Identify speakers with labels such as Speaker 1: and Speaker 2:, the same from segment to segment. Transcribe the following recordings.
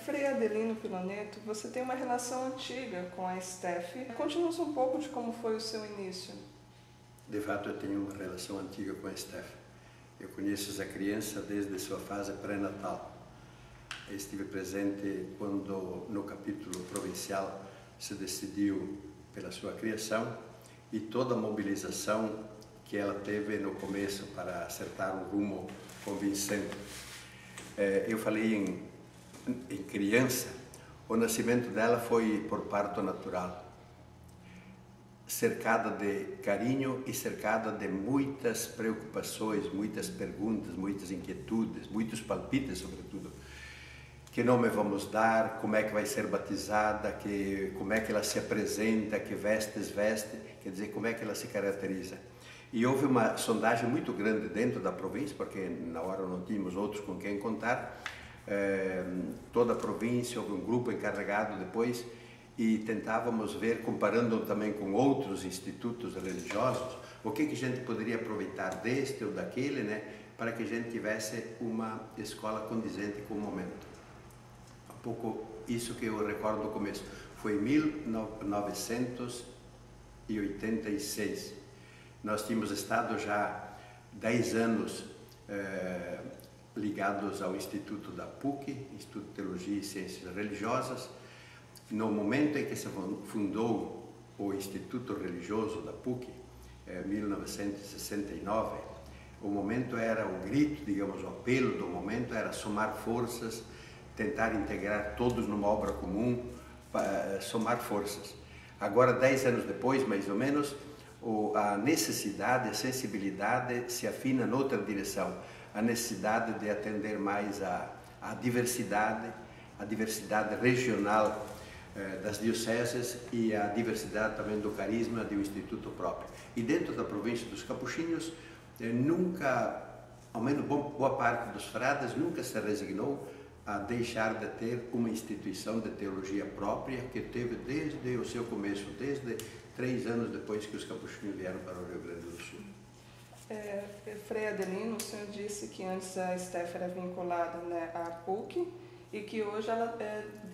Speaker 1: Frei Adelino Piloneto, você tem uma relação antiga com a Steph. Conte-nos um pouco de como foi o seu início.
Speaker 2: De fato, eu tenho uma relação antiga com a Steph. Eu conheço essa criança desde sua fase pré-natal. Estive presente quando, no capítulo provincial, se decidiu pela sua criação e toda a mobilização que ela teve no começo para acertar um rumo convincente. Eu falei em criança, o nascimento dela foi por parto natural, cercada de carinho e cercada de muitas preocupações, muitas perguntas, muitas inquietudes, muitos palpites, sobretudo. Que nome vamos dar, como é que vai ser batizada, como é que ela se apresenta, que vestes veste, quer dizer, como é que ela se caracteriza. E houve uma sondagem muito grande dentro da província, porque na hora não tínhamos outros com quem contar, toda a província, houve um grupo encarregado depois, e tentávamos ver, comparando também com outros institutos religiosos, o que a gente poderia aproveitar deste ou daquele, né, para que a gente tivesse uma escola condizente com o momento. Um pouco isso que eu recordo do começo. Foi em 1986. Nós tínhamos estado já 10 anos ligados ao Instituto da PUC, Instituto de Teologia e Ciências Religiosas. No momento em que se fundou o Instituto Religioso da PUC, em 1969, o momento era, o grito, digamos, o apelo do momento era somar forças, tentar integrar todos numa obra comum, somar forças. Agora, 10 anos depois, mais ou menos, a necessidade, a sensibilidade se afina noutra direção, a necessidade de atender mais a diversidade regional das dioceses e a diversidade também do carisma de um instituto próprio. E dentro da província dos Capuchinhos, nunca, ao menos boa parte dos frades, nunca se resignou a deixar de ter uma instituição de teologia própria que teve desde o seu começo, desde 3 anos depois que os capuchinhos vieram para o Rio Grande do Sul.
Speaker 1: Frei Adelino, o senhor disse que antes a Steph era vinculada, né, à PUC e que hoje,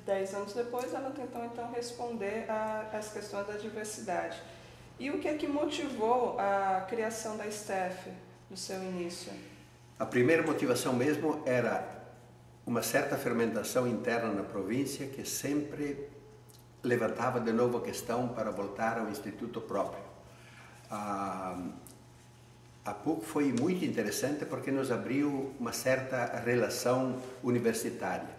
Speaker 1: 10 anos depois, ela tentou então responder às questões da diversidade. E o que é que motivou a criação da Steph no seu início?
Speaker 2: A primeira motivação mesmo era uma certa fermentação interna na província que sempre levantava de novo a questão para voltar ao instituto próprio. A PUC foi muito interessante porque nos abriu uma certa relação universitária,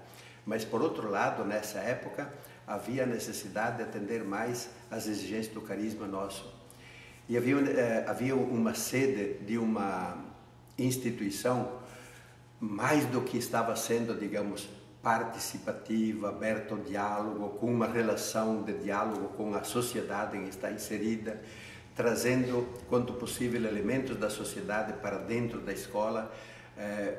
Speaker 2: mas por outro lado, nessa época, havia a necessidade de atender mais às exigências do carisma nosso. E havia uma sede de uma instituição mais do que estava sendo, digamos, participativa, aberta ao diálogo, com uma relação de diálogo com a sociedade em que está inserida, trazendo, quanto possível, elementos da sociedade para dentro da escola,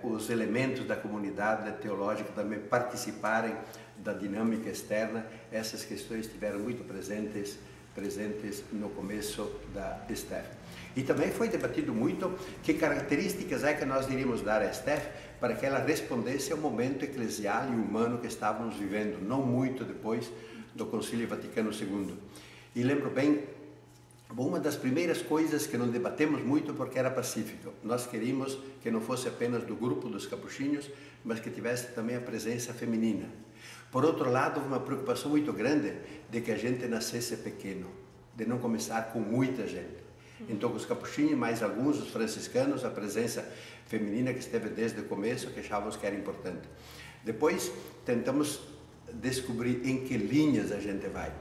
Speaker 2: os elementos da comunidade teológica também participarem da dinâmica externa. Essas questões estiveram muito presentes no começo da Steph. E também foi debatido muito que características é que nós iríamos dar a Steph para que ela respondesse ao momento eclesial e humano que estávamos vivendo, não muito depois do Concílio Vaticano II. E lembro bem, uma das primeiras coisas que não debatemos muito porque era pacífico, nós queríamos que não fosse apenas do grupo dos capuchinhos, mas que tivesse também a presença feminina. Por outro lado, houve uma preocupação muito grande de que a gente nascesse pequeno, de não começar com muita gente. Então, os capuchinhos, mais alguns, os franciscanos, a presença feminina que esteve desde o começo, que achávamos que era importante. Depois, tentamos descobrir em que linhas a gente vai.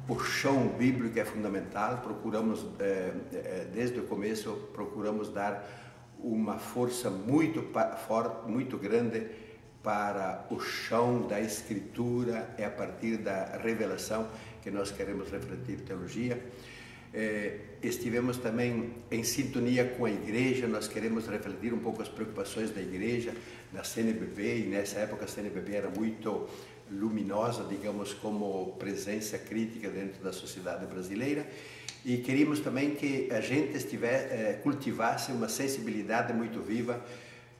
Speaker 2: O chão bíblico é fundamental, procuramos, desde o começo, procuramos dar uma força muito forte, muito grande para o chão da Escritura, é a partir da revelação que nós queremos refletir teologia. Estivemos também em sintonia com a igreja, nós queremos refletir um pouco as preocupações da igreja, da CNBB, e nessa época a CNBB era muito luminosa, digamos, como presença crítica dentro da sociedade brasileira, e queríamos também que a gente cultivasse uma sensibilidade muito viva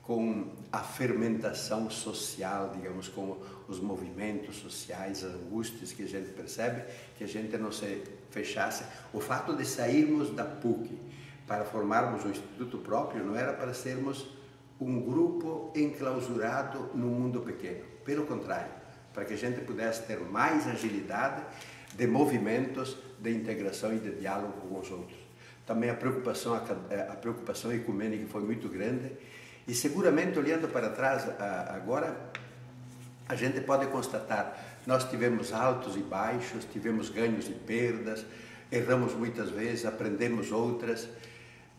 Speaker 2: com a fermentação social, digamos, com os movimentos sociais, as angústias que a gente percebe, que a gente não se fechasse. O fato de sairmos da PUC para formarmos um instituto próprio não era para sermos um grupo enclausurado no mundo pequeno. Pelo contrário, para que a gente pudesse ter mais agilidade de movimentos, de integração e de diálogo com os outros. Também a preocupação ecumênica foi muito grande. E seguramente, olhando para trás agora, a gente pode constatar, nós tivemos altos e baixos, tivemos ganhos e perdas, erramos muitas vezes, aprendemos outras,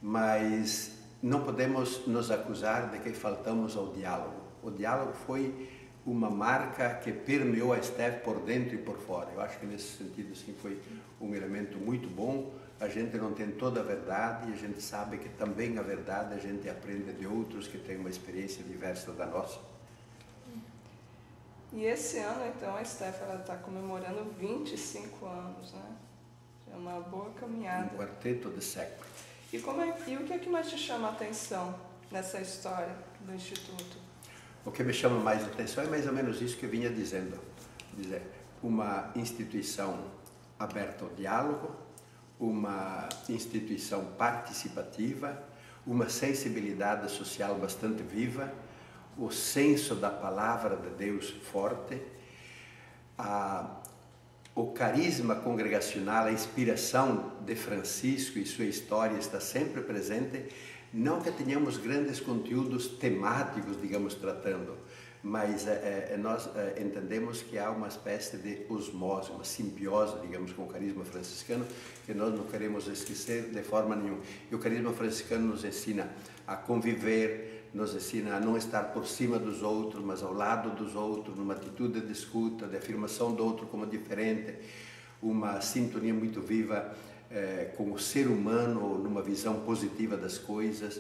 Speaker 2: mas não podemos nos acusar de que faltamos ao diálogo. O diálogo foi uma marca que permeou a STEF por dentro e por fora. Eu acho que nesse sentido assim, foi um elemento muito bom. A gente não tem toda a verdade e a gente sabe que também a verdade a gente aprende de outros que têm uma experiência diversa da nossa.
Speaker 1: E esse ano, então, a STEF está comemorando 25 anos, né? É uma boa caminhada.
Speaker 2: Um quarteto de século.
Speaker 1: E o que é que mais te chama a atenção nessa história do Instituto?
Speaker 2: O que me chama mais a atenção é mais ou menos isso que eu vinha dizendo. Uma instituição aberta ao diálogo, uma instituição participativa, uma sensibilidade social bastante viva, o senso da palavra de Deus forte, o carisma congregacional, a inspiração de Francisco e sua história está sempre presente. Não que tenhamos grandes conteúdos temáticos, digamos, tratando, mas nós entendemos que há uma espécie de osmose, uma simbiose, digamos, com o carisma franciscano, que nós não queremos esquecer de forma nenhuma. E o carisma franciscano nos ensina a conviver, nos ensina a não estar por cima dos outros, mas ao lado dos outros, numa atitude de escuta, de afirmação do outro como diferente, uma sintonia muito viva com o ser humano, numa visão positiva das coisas,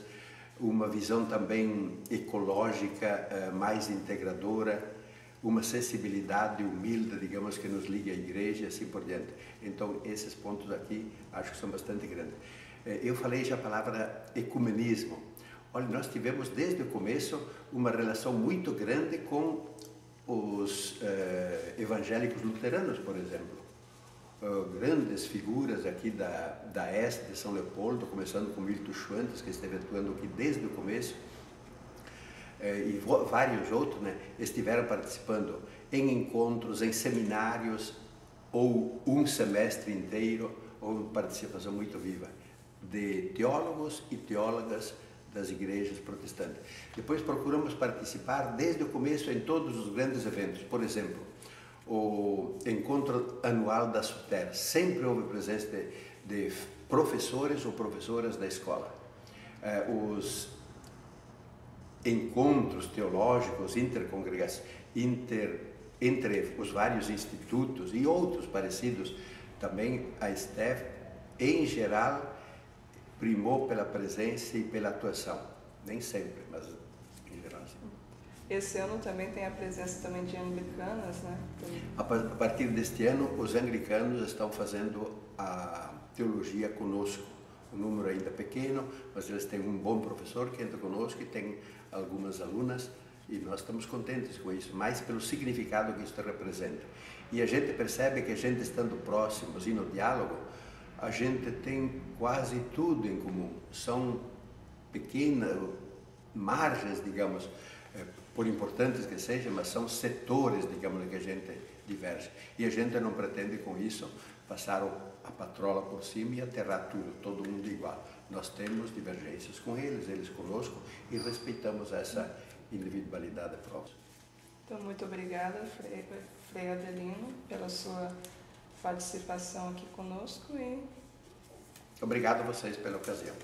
Speaker 2: uma visão também ecológica mais integradora, uma sensibilidade humilde, digamos, que nos liga à igreja e assim por diante. Então, esses pontos aqui acho que são bastante grandes. Eu falei já a palavra ecumenismo. Olha, nós tivemos desde o começo uma relação muito grande com os evangélicos luteranos, por exemplo. Grandes figuras aqui da Este de São Leopoldo, começando com Milton Schwantes, que esteve atuando aqui desde o começo, e vários outros, né, estiveram participando em encontros, em seminários, ou um semestre inteiro, ou participação muito viva de teólogos e teólogas das igrejas protestantes. Depois procuramos participar desde o começo em todos os grandes eventos. Por exemplo, o encontro anual da SUTER, sempre houve presença de professores ou professoras da escola. Os encontros teológicos entre os vários institutos e outros parecidos, também a STEF, em geral, primou pela presença e pela atuação. Nem sempre, mas em geral sim.
Speaker 1: Esse ano também tem a presença também de anglicanas, né?
Speaker 2: A partir deste ano, os anglicanos estão fazendo a teologia conosco. O número ainda é pequeno, mas eles têm um bom professor que entra conosco e tem algumas alunas e nós estamos contentes com isso, mais pelo significado que isso representa. E a gente percebe que a gente estando próximos e no diálogo, a gente tem quase tudo em comum. São pequenas margens, digamos, por importantes que sejam, mas são setores, digamos, que a gente diverge. E a gente não pretende com isso passar a patrola por cima e aterrar tudo, todo mundo igual. Nós temos divergências com eles, eles conosco, e respeitamos essa individualidade própria.
Speaker 1: Então, muito obrigada, Frei Adelino, pela sua participação aqui conosco.
Speaker 2: Obrigado a vocês pela ocasião.